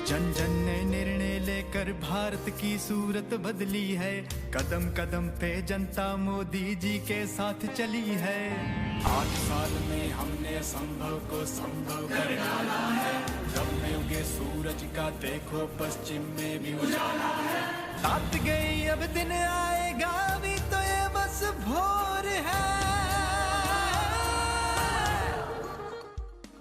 जन जन ने निर्णय लेकर भारत की सूरत बदली है। कदम कदम पे जनता मोदी जी के साथ चली है। 8 साल में हमने संभव को संभव कर डाला है। जब में उगे सूरज का देखो पश्चिम में भी उजाला है। रात गई अब दिन आएगा, अभी तो ये बस भोर है।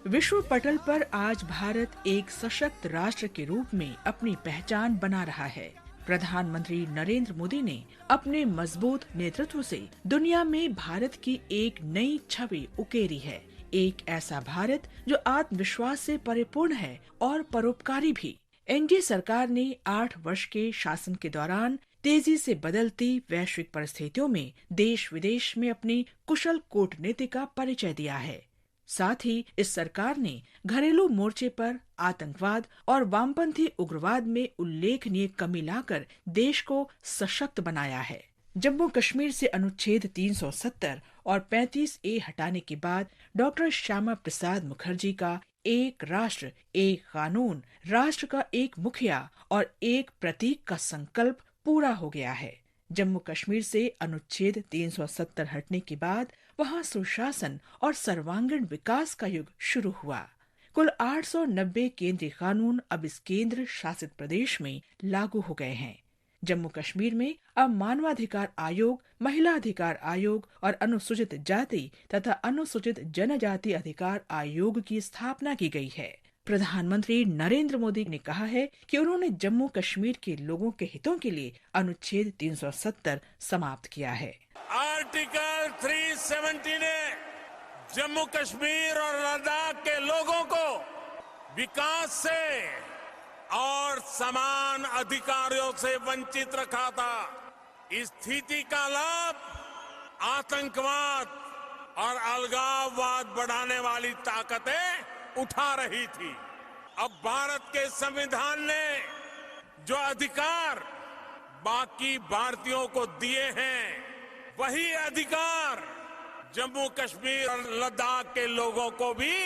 विश्व पटल पर आज भारत एक सशक्त राष्ट्र के रूप में अपनी पहचान बना रहा है। प्रधानमंत्री नरेंद्र मोदी ने अपने मजबूत नेतृत्व से दुनिया में भारत की एक नई छवि उकेरी है। एक ऐसा भारत जो आत्मविश्वास से परिपूर्ण है और परोपकारी भी। एनडीए सरकार ने 8 वर्ष के शासन के दौरान तेजी से बदलती वैश्विक परिस्थितियों में देश विदेश में अपनी कुशल कूटनीति का परिचय दिया है। साथ ही इस सरकार ने घरेलू मोर्चे पर आतंकवाद और वामपंथी उग्रवाद में उल्लेखनीय कमी लाकर देश को सशक्त बनाया है। जम्मू कश्मीर से अनुच्छेद 370 और 35A हटाने के बाद डॉक्टर श्यामा प्रसाद मुखर्जी का एक राष्ट्र एक कानून, राष्ट्र का एक मुखिया और एक प्रतीक का संकल्प पूरा हो गया है। जम्मू कश्मीर से अनुच्छेद 370 हटने के बाद वहां सुशासन और सर्वांगीण विकास का युग शुरू हुआ। कुल 890 केंद्रीय कानून अब इस केंद्र शासित प्रदेश में लागू हो गए हैं। जम्मू कश्मीर में अब मानवाधिकार आयोग, महिला अधिकार आयोग और अनुसूचित जाति तथा अनुसूचित जनजाति अधिकार आयोग की स्थापना की गई है। प्रधानमंत्री नरेंद्र मोदी ने कहा है कि उन्होंने जम्मू कश्मीर के लोगों के हितों के लिए अनुच्छेद 370 समाप्त किया है। आर्टिकल 370 ने जम्मू कश्मीर और लद्दाख के लोगों को विकास से और समान अधिकारों से वंचित रखा था। इस स्थिति का लाभ आतंकवाद और अलगाववाद बढ़ाने वाली ताकतें उठा रही थी। अब भारत के संविधान ने जो अधिकार बाकी भारतीयों को दिए हैं, वही अधिकार जम्मू कश्मीर और लद्दाख के लोगों को भी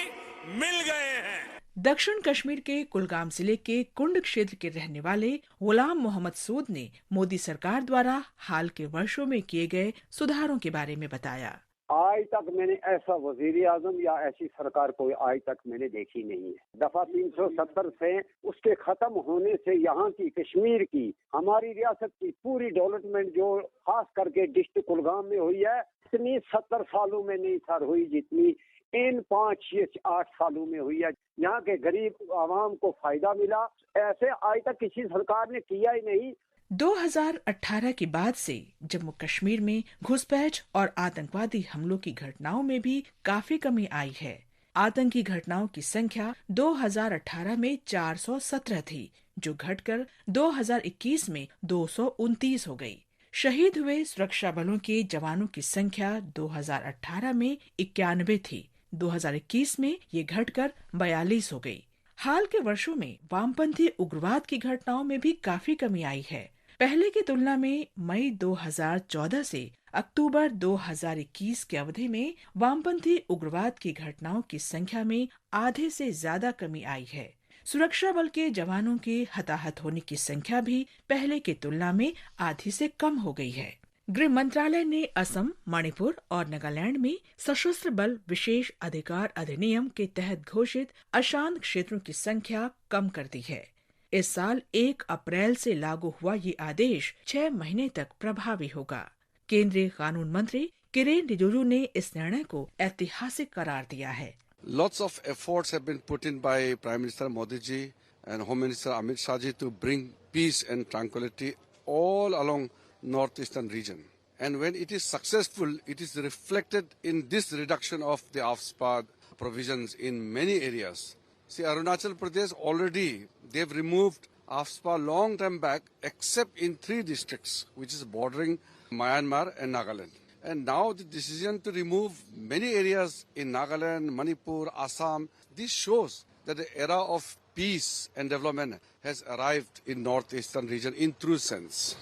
मिल गए हैं। दक्षिण कश्मीर के कुलगाम जिले के कुंड क्षेत्र के रहने वाले गुलाम मोहम्मद सूद ने मोदी सरकार द्वारा हाल के वर्षों में किए गए सुधारों के बारे में बताया। आज तक मैंने ऐसा वजीर आजम या ऐसी सरकार कोई आज तक मैंने देखी नहीं है। दफा 370 से उसके खत्म होने से यहाँ की कश्मीर की, हमारी रियासत की पूरी डेवलपमेंट जो खास करके डिस्ट्रिक्ट कुलगाम में हुई है, इतनी 70 सालों में नहीं सर हुई जितनी इन 5-8 सालों में हुई है। यहाँ के गरीब आवाम को फायदा मिला, ऐसे आज तक किसी सरकार ने किया ही नहीं। 2018 के बाद से जम्मू कश्मीर में घुसपैठ और आतंकवादी हमलों की घटनाओं में भी काफी कमी आई है। आतंकी घटनाओं की संख्या 2018 में 417 थी, जो घटकर 2021 में 229 हो गई। शहीद हुए सुरक्षा बलों के जवानों की संख्या 2018 में 91 थी, 2021 में ये घटकर 42 हो गई। हाल के वर्षों में वामपंथी उग्रवाद की घटनाओं में भी काफी कमी आई है। पहले की तुलना में मई 2014 से अक्टूबर 2021 की अवधि में वामपंथी उग्रवाद की घटनाओं की संख्या में आधे से ज्यादा कमी आई है। सुरक्षा बल के जवानों के हताहत होने की संख्या भी पहले की तुलना में आधी से कम हो गई है। गृह मंत्रालय ने असम, मणिपुर और नागालैंड में सशस्त्र बल विशेष अधिकार अधिनियम के तहत घोषित अशांत क्षेत्रों की संख्या कम कर दी है। इस साल 1 अप्रैल से लागू हुआ ये आदेश 6 महीने तक प्रभावी होगा। केंद्रीय कानून मंत्री किरेन रिजिजू ने इस निर्णय को ऐतिहासिक करार दिया है। Lots of efforts have been put in by Prime Minister Modi ji and Home Minister Amit Shah ji to bring peace and tranquility all along northeastern region. And when it is successful, it is reflected in this reduction of the AFSPA provisions in many areas. See, Arunachal Pradesh already, they've removed AFSPA long time back, except in 3 districts, which is bordering Myanmar and Nagaland. And now the decision to remove many areas in Nagaland, Manipur, Assam, this shows that the era of peace and development has arrived in northeastern region in true sense.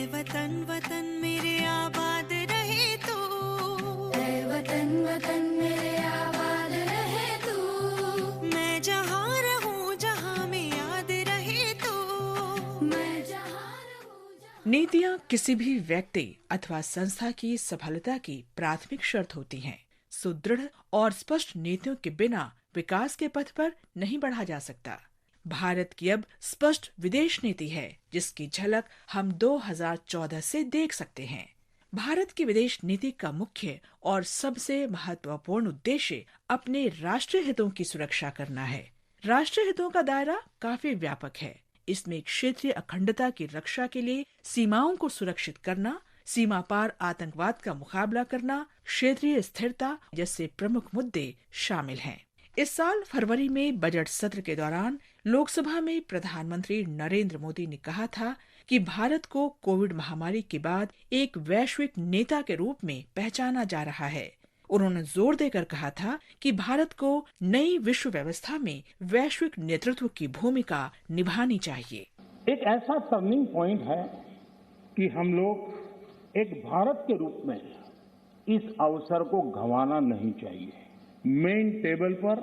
वतन वतन मेरे आबाद रहे तू, वतन वतन मेरे आबाद रहे तू, मैं जहाँ रहूँ जहाँ में याद नीतियाँ किसी भी व्यक्ति अथवा संस्था की सफलता की प्राथमिक शर्त होती हैं। सुदृढ़ और स्पष्ट नीतियों के बिना विकास के पथ पर नहीं बढ़ा जा सकता। भारत की अब स्पष्ट विदेश नीति है, जिसकी झलक हम 2014 से देख सकते हैं। भारत की विदेश नीति का मुख्य और सबसे महत्वपूर्ण उद्देश्य अपने राष्ट्रीय हितों की सुरक्षा करना है। राष्ट्रीय हितों का दायरा काफी व्यापक है। इसमें क्षेत्रीय अखंडता की रक्षा के लिए सीमाओं को सुरक्षित करना, सीमा पार आतंकवाद का मुकाबला करना, क्षेत्रीय स्थिरता जैसे प्रमुख मुद्दे शामिल हैं। इस साल फरवरी में बजट सत्र के दौरान लोकसभा में प्रधानमंत्री नरेंद्र मोदी ने कहा था कि भारत को कोविड महामारी के बाद एक वैश्विक नेता के रूप में पहचाना जा रहा है। उन्होंने जोर देकर कहा था कि भारत को नई विश्व व्यवस्था में वैश्विक नेतृत्व की भूमिका निभानी चाहिए। एक ऐसा टर्निंग पॉइंट है कि हम लोग एक भारत के रूप में इस अवसर को गंवाना नहीं चाहिए। मेन टेबल पर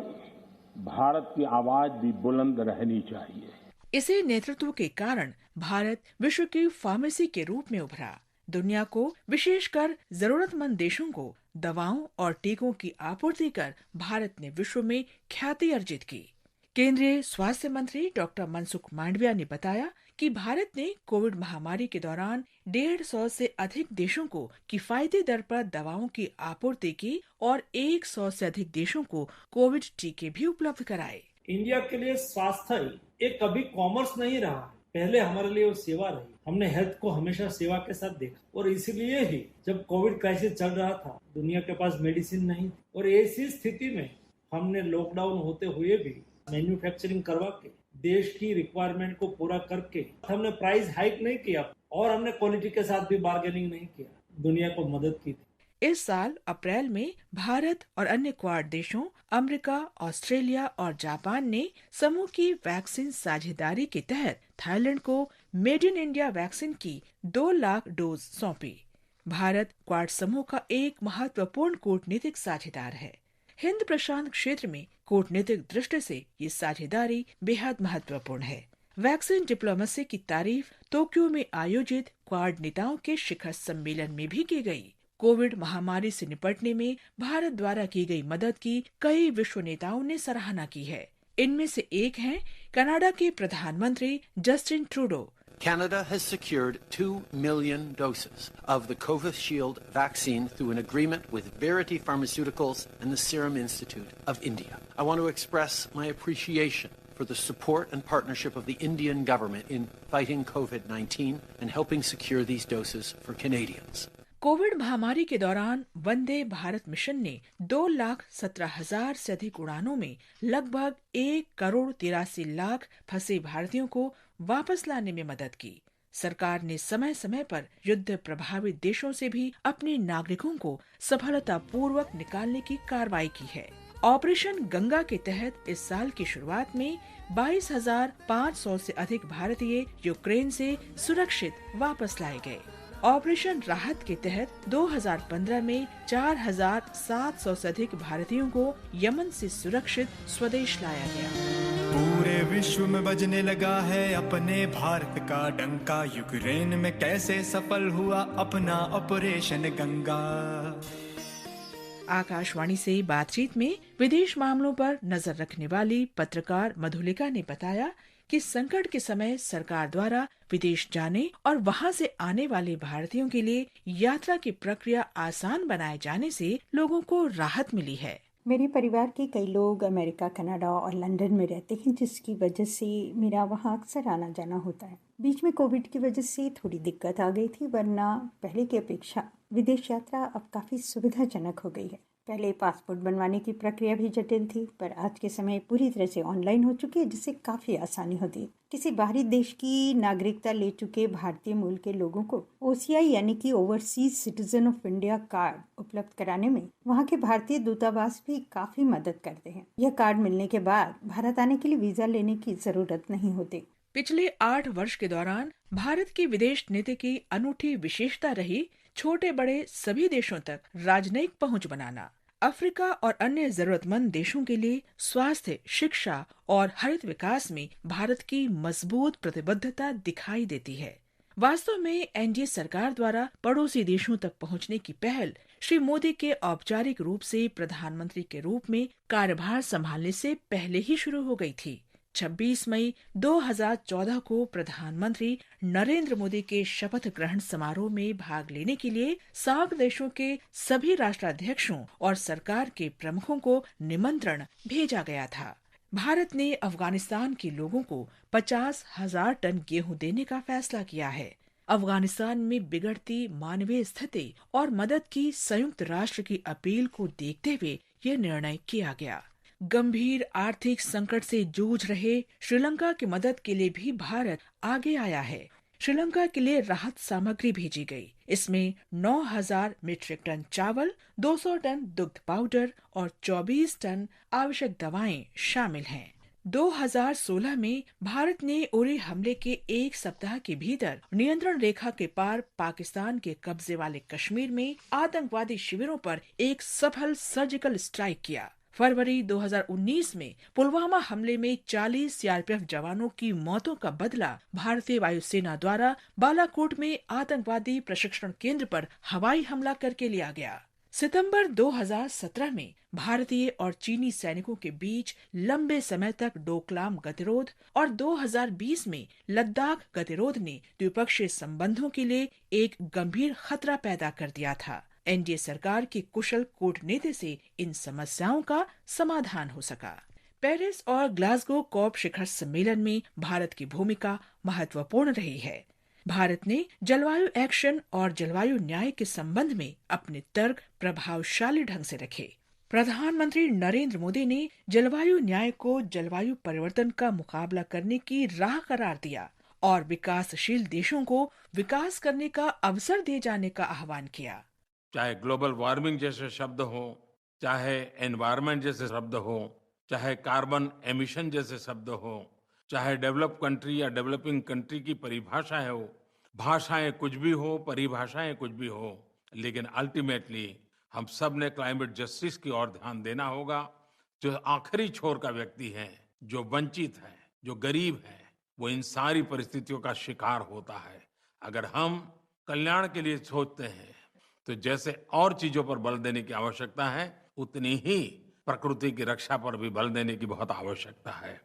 भारत की आवाज भी बुलंद रहनी चाहिए। इसी नेतृत्व के कारण भारत विश्व की फार्मेसी के रूप में उभरा। दुनिया को, विशेषकर जरूरतमंद देशों को दवाओं और टीकों की आपूर्ति कर भारत ने विश्व में ख्याति अर्जित की। केंद्रीय स्वास्थ्य मंत्री डॉक्टर मनसुख मांडविया ने बताया कि भारत ने कोविड महामारी के दौरान 150 से अधिक देशों को किफायती दर पर दवाओं की आपूर्ति की और 100 से अधिक देशों को कोविड टीके भी उपलब्ध कराए। इंडिया के लिए स्वास्थ्य एक कभी कॉमर्स नहीं रहा, पहले हमारे लिए वो सेवा रही। हमने हेल्थ को हमेशा सेवा के साथ देखा और इसीलिए ही जब कोविड क्राइसिस चल रहा था, दुनिया के पास मेडिसिन नहीं थी और ऐसी स्थिति में हमने लॉकडाउन होते हुए भी मैन्युफैक्चरिंग करवा के देश की रिक्वायरमेंट को पूरा करके हमने प्राइस हाइक नहीं किया और हमने क्वालिटी के साथ भी बार्गेनिंग नहीं किया, दुनिया को मदद की थी। इस साल अप्रैल में भारत और अन्य क्वाड देशों अमेरिका, ऑस्ट्रेलिया और जापान ने समूह की वैक्सीन साझेदारी के तहत थाईलैंड को मेड इन इंडिया वैक्सीन की 2 लाख डोज सौंपी। भारत क्वाड समूह का एक महत्वपूर्ण कूटनीतिक साझेदार है। हिंद प्रशांत क्षेत्र में कूटनीतिक दृष्टि से ये साझेदारी बेहद महत्वपूर्ण है। वैक्सीन डिप्लोमेसी की तारीफ टोक्यो में आयोजित क्वाड नेताओं के शिखर सम्मेलन में भी की गई। कोविड महामारी से निपटने में भारत द्वारा की गई मदद की कई विश्व नेताओं ने सराहना की है। इनमें से एक हैं कनाडा के प्रधानमंत्री Justin Trudeau. Canada has secured 2 million doses of the Covishield vaccine through an agreement with Verity Pharmaceuticals and the Serum Institute of India. I want to express my appreciation for the support and partnership of the Indian government in fighting COVID-19 and helping secure these doses for Canadians. Covid महामारी के दौरान Vande Bharat mission ने 2,17,000 से अधिक उड़ानों में लगभग 1,83,00,000 फंसे भारतीयों को वापस लाने में मदद की। सरकार ने समय समय पर युद्ध प्रभावित देशों से भी अपने नागरिकों को सफलतापूर्वक निकालने की कार्रवाई की है। ऑपरेशन गंगा के तहत इस साल की शुरुआत में 22,500 से अधिक भारतीय यूक्रेन से सुरक्षित वापस लाए गए। ऑपरेशन राहत के तहत 2015 में 4,700 से अधिक भारतीयों को यमन से सुरक्षित स्वदेश लाया गया। पूरे विश्व में बजने लगा है अपने भारत का डंका, यूक्रेन में कैसे सफल हुआ अपना ऑपरेशन गंगा। आकाशवाणी से बातचीत में विदेश मामलों पर नजर रखने वाली पत्रकार मधुलिका ने बताया कि संकट के समय सरकार द्वारा विदेश जाने और वहां से आने वाले भारतीयों के लिए यात्रा की प्रक्रिया आसान बनाए जाने से लोगों को राहत मिली है। मेरे परिवार के कई लोग अमेरिका, कनाडा और लंदन में रहते हैं, जिसकी वजह से मेरा वहां अक्सर आना जाना होता है। बीच में कोविड की वजह से थोड़ी दिक्कत आ गई थी, वरना पहले की अपेक्षा विदेश यात्रा अब काफ़ी सुविधाजनक हो गई है। पहले पासपोर्ट बनवाने की प्रक्रिया भी जटिल थी, पर आज के समय पूरी तरह से ऑनलाइन हो चुकी है, जिससे काफ़ी आसानी होती है। किसी बाहरी देश की नागरिकता ले चुके भारतीय मूल के लोगों को OCI यानी कि overseas citizen of India card उपलब्ध कराने में वहाँ के भारतीय दूतावास भी काफ़ी मदद करते हैं। यह कार्ड मिलने के बाद भारत आने के लिए वीज़ा लेने की ज़रूरत नहीं होती। पिछले 8 वर्ष के दौरान भारत की विदेश नीति की अनूठी विशेषता रही छोटे बड़े सभी देशों तक राजनयिक पहुंच बनाना। अफ्रीका और अन्य जरूरतमंद देशों के लिए स्वास्थ्य, शिक्षा और हरित विकास में भारत की मजबूत प्रतिबद्धता दिखाई देती है। वास्तव में एनडीए सरकार द्वारा पड़ोसी देशों तक पहुंचने की पहल श्री मोदी के औपचारिक रूप से प्रधानमंत्री के रूप में कार्यभार संभालने से पहले ही शुरू हो गई थी। 26 मई 2014 को प्रधानमंत्री नरेंद्र मोदी के शपथ ग्रहण समारोह में भाग लेने के लिए सार्क देशों के सभी राष्ट्राध्यक्षों और सरकार के प्रमुखों को निमंत्रण भेजा गया था। भारत ने अफगानिस्तान के लोगों को 50,000 टन गेहूं देने का फैसला किया है। अफगानिस्तान में बिगड़ती मानवीय स्थिति और मदद की संयुक्त राष्ट्र की अपील को देखते हुए यह निर्णय किया गया। गंभीर आर्थिक संकट से जूझ रहे श्रीलंका की मदद के लिए भी भारत आगे आया है। श्रीलंका के लिए राहत सामग्री भेजी गई। इसमें 9,000 मीट्रिक टन चावल, 200 टन दुग्ध पाउडर और 24 टन आवश्यक दवाएं शामिल हैं। 2016 में भारत ने उरी हमले के एक सप्ताह के भीतर नियंत्रण रेखा के पार पाकिस्तान के कब्जे वाले कश्मीर में आतंकवादी शिविरों पर एक सफल सर्जिकल स्ट्राइक किया। फरवरी 2019 में पुलवामा हमले में 40 सीआरपीएफ जवानों की मौतों का बदला भारतीय वायुसेना द्वारा बालाकोट में आतंकवादी प्रशिक्षण केंद्र पर हवाई हमला करके लिया गया। सितंबर 2017 में भारतीय और चीनी सैनिकों के बीच लंबे समय तक डोकलाम गतिरोध और 2020 में लद्दाख गतिरोध ने द्विपक्षीय संबंधों के लिए एक गंभीर खतरा पैदा कर दिया था। एनडीए सरकार की कुशल कूटनीति से इन समस्याओं का समाधान हो सका। पेरिस और ग्लासगो कॉप शिखर सम्मेलन में भारत की भूमिका महत्वपूर्ण रही है। भारत ने जलवायु एक्शन और जलवायु न्याय के संबंध में अपने तर्क प्रभावशाली ढंग से रखे। प्रधानमंत्री नरेंद्र मोदी ने जलवायु न्याय को जलवायु परिवर्तन का मुकाबला करने की राह करार दिया और विकासशील देशों को विकास करने का अवसर दिए जाने का आह्वान किया। चाहे ग्लोबल वार्मिंग जैसे शब्द हो, चाहे एनवायरनमेंट जैसे शब्द हो, चाहे कार्बन एमिशन जैसे शब्द हो, चाहे डेवलप कंट्री या डेवलपिंग कंट्री की परिभाषाएं हो, भाषाएं कुछ भी हो, परिभाषाएं कुछ भी हो, लेकिन अल्टीमेटली हम सब ने क्लाइमेट जस्टिस की ओर ध्यान देना होगा। जो आखिरी छोर का व्यक्ति है, जो वंचित है, जो गरीब है, वो इन सारी परिस्थितियों का शिकार होता है। अगर हम कल्याण के लिए सोचते हैं तो जैसे और चीजों पर बल देने की आवश्यकता है, उतनी ही प्रकृति की रक्षा पर भी बल देने की बहुत आवश्यकता है।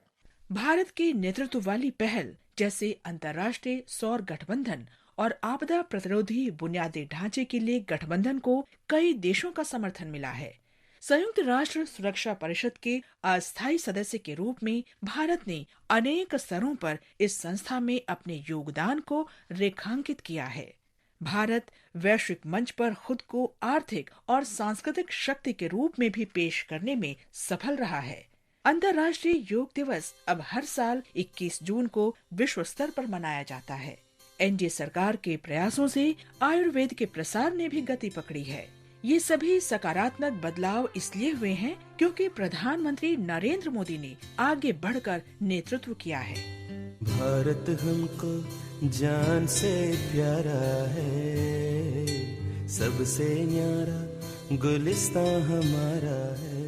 भारत की नेतृत्व वाली पहल जैसे अंतर्राष्ट्रीय सौर गठबंधन और आपदा प्रतिरोधी बुनियादी ढांचे के लिए गठबंधन को कई देशों का समर्थन मिला है। संयुक्त राष्ट्र सुरक्षा परिषद के अस्थायी सदस्य के रूप में भारत ने अनेक स्तरों पर इस संस्था में अपने योगदान को रेखांकित किया है। भारत वैश्विक मंच पर खुद को आर्थिक और सांस्कृतिक शक्ति के रूप में भी पेश करने में सफल रहा है। अंतर्राष्ट्रीय योग दिवस अब हर साल 21 जून को विश्व स्तर पर मनाया जाता है। एनडीए सरकार के प्रयासों से आयुर्वेद के प्रसार ने भी गति पकड़ी है। ये सभी सकारात्मक बदलाव इसलिए हुए हैं क्योंकि प्रधानमंत्री नरेंद्र मोदी ने आगे बढ़कर नेतृत्व किया है। भारत हमको जान से प्यारा है, सबसे न्यारा गुलिस्तां हमारा है।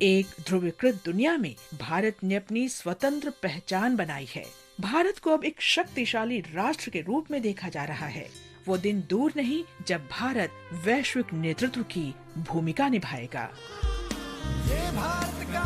एक ध्रुवीकृत दुनिया में भारत ने अपनी स्वतंत्र पहचान बनाई है। भारत को अब एक शक्तिशाली राष्ट्र के रूप में देखा जा रहा है। वो दिन दूर नहीं जब भारत वैश्विक नेतृत्व की भूमिका निभाएगा। ये भारत का